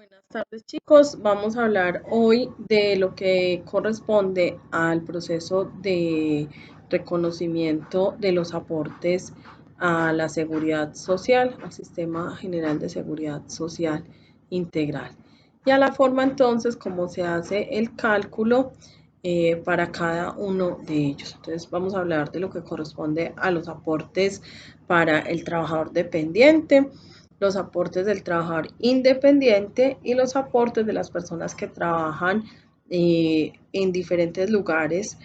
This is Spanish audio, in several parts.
Buenas tardes chicos, vamos a hablar hoy de lo que corresponde al proceso de reconocimiento de los aportes a la seguridad social, al Sistema General de Seguridad Social Integral y a la forma entonces como se hace el cálculo para cada uno de ellos. Entonces vamos a hablar de lo que corresponde a los aportes para el trabajador dependiente, los aportes del trabajador independiente y los aportes de las personas que trabajan en diferentes lugares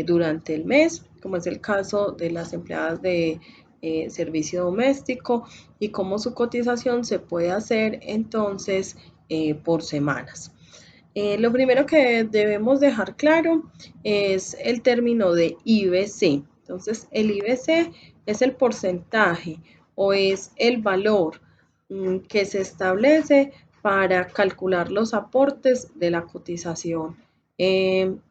durante el mes, como es el caso de las empleadas de servicio doméstico y cómo su cotización se puede hacer entonces por semanas. Lo primero que debemos dejar claro es el término de IBC. Entonces, el IBC es el porcentaje o es el valor que se establece para calcular los aportes de la cotización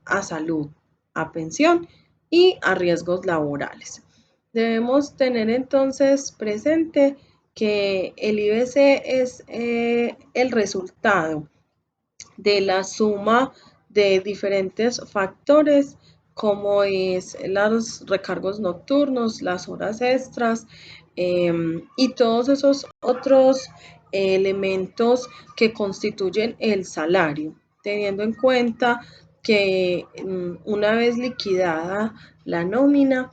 a salud, a pensión y a riesgos laborales. Debemos tener entonces presente que el IBC es el resultado de la suma de diferentes factores como es los recargos nocturnos, las horas extras y todos esos otros elementos que constituyen el salario, teniendo en cuenta que una vez liquidada la nómina,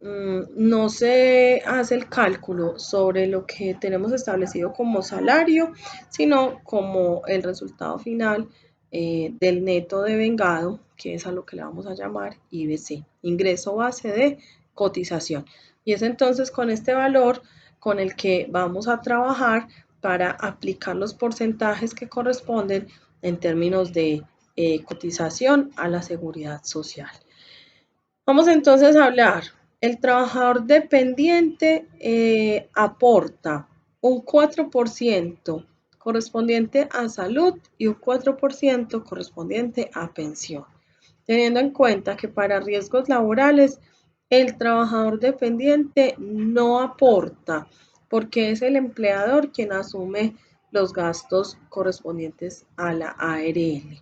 no se hace el cálculo sobre lo que tenemos establecido como salario, sino como el resultado final del neto devengado, que es a lo que le vamos a llamar IBC, ingreso base de cotización. Y es entonces con este valor con el que vamos a trabajar para aplicar los porcentajes que corresponden en términos de cotización a la seguridad social. Vamos entonces a hablar. El trabajador dependiente aporta un 4% correspondiente a salud y un 4% correspondiente a pensión, teniendo en cuenta que para riesgos laborales el trabajador dependiente no aporta porque es el empleador quien asume los gastos correspondientes a la ARL.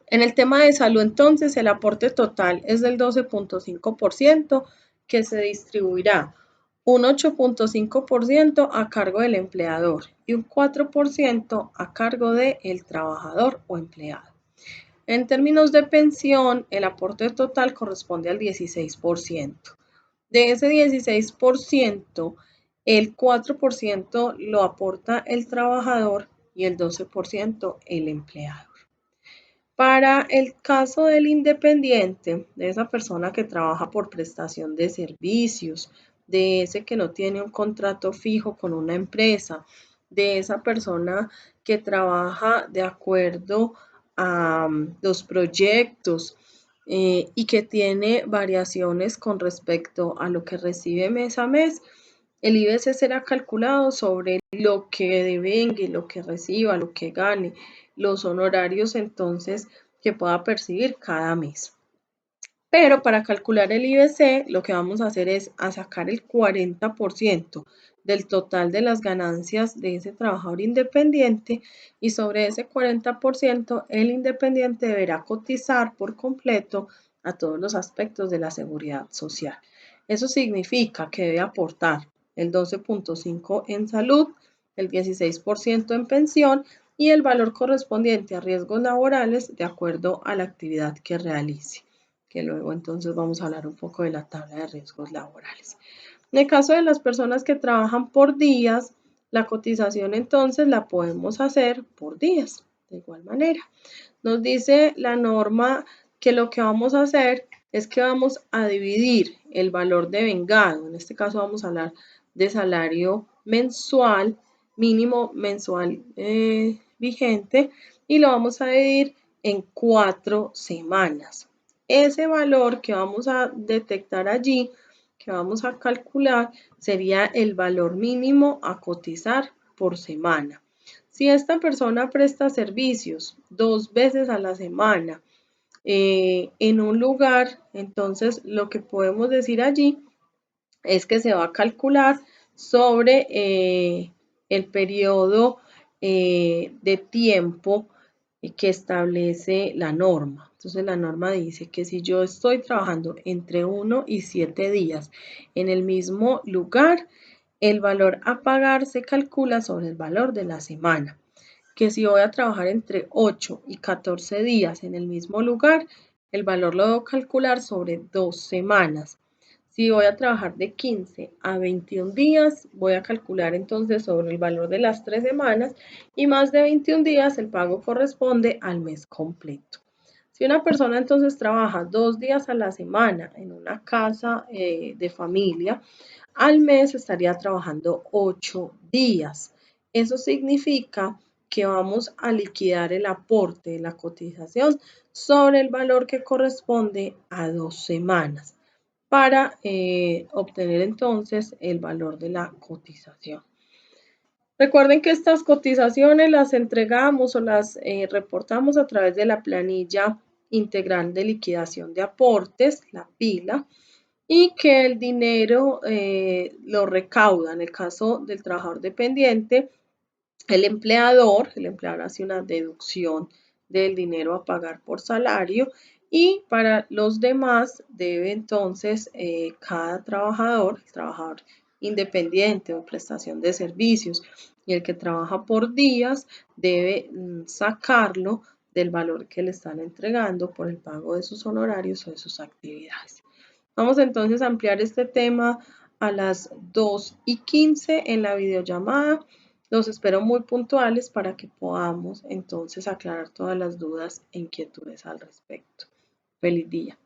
En el tema de salud, entonces, el aporte total es del 12.5% que se distribuirá un 8.5% a cargo del empleador y un 4% a cargo del trabajador o empleado. En términos de pensión, el aporte total corresponde al 16%. De ese 16%, el 4% lo aporta el trabajador y el 12% el empleado. Para el caso del independiente, de esa persona que trabaja por prestación de servicios, de ese que no tiene un contrato fijo con una empresa, de esa persona que trabaja de acuerdo a los proyectos y que tiene variaciones con respecto a lo que recibe mes a mes, el IBC será calculado sobre lo que devengue, lo que reciba, lo que gane, los honorarios entonces que pueda percibir cada mes. Pero para calcular el IBC, lo que vamos a hacer es a sacar el 40% del total de las ganancias de ese trabajador independiente y sobre ese 40% el independiente deberá cotizar por completo a todos los aspectos de la seguridad social. Eso significa que debe aportar el 12.5% en salud, el 16% en pensión y el valor correspondiente a riesgos laborales de acuerdo a la actividad que realice, que luego entonces vamos a hablar un poco de la tabla de riesgos laborales. En el caso de las personas que trabajan por días, la cotización entonces la podemos hacer por días, de igual manera. Nos dice la norma que lo que vamos a hacer es que vamos a dividir el valor devengado, en este caso vamos a hablar de salario mensual, mínimo mensual vigente, y lo vamos a dividir en 4 semanas. Ese valor que vamos a detectar allí, que vamos a calcular, sería el valor mínimo a cotizar por semana. Si esta persona presta servicios 2 veces a la semana en un lugar, entonces lo que podemos decir allí es que se va a calcular sobre el periodo de tiempo que establece la norma. Entonces la norma dice que si yo estoy trabajando entre 1 y 7 días en el mismo lugar, el valor a pagar se calcula sobre el valor de la semana. Que si voy a trabajar entre 8 y 14 días en el mismo lugar, el valor lo debo calcular sobre 2 semanas. Si voy a trabajar de 15 a 21 días, voy a calcular entonces sobre el valor de las 3 semanas y más de 21 días el pago corresponde al mes completo. Si una persona entonces trabaja 2 días a la semana en una casa de familia, al mes estaría trabajando 8 días. Eso significa que vamos a liquidar el aporte de la cotización sobre el valor que corresponde a 2 semanas para obtener entonces el valor de la cotización. Recuerden que estas cotizaciones las entregamos o las reportamos a través de la planilla integral de liquidación de aportes, la PILA, y que el dinero lo recauda. En el caso del trabajador dependiente, el empleador hace una deducción del dinero a pagar por salario y para los demás debe entonces cada trabajador, el trabajador independiente o prestación de servicios y el que trabaja por días debe sacarlo del valor que le están entregando por el pago de sus honorarios o de sus actividades. Vamos entonces a ampliar este tema a las 2:15 en la videollamada. Los espero muy puntuales para que podamos entonces aclarar todas las dudas e inquietudes al respecto. Feliz día.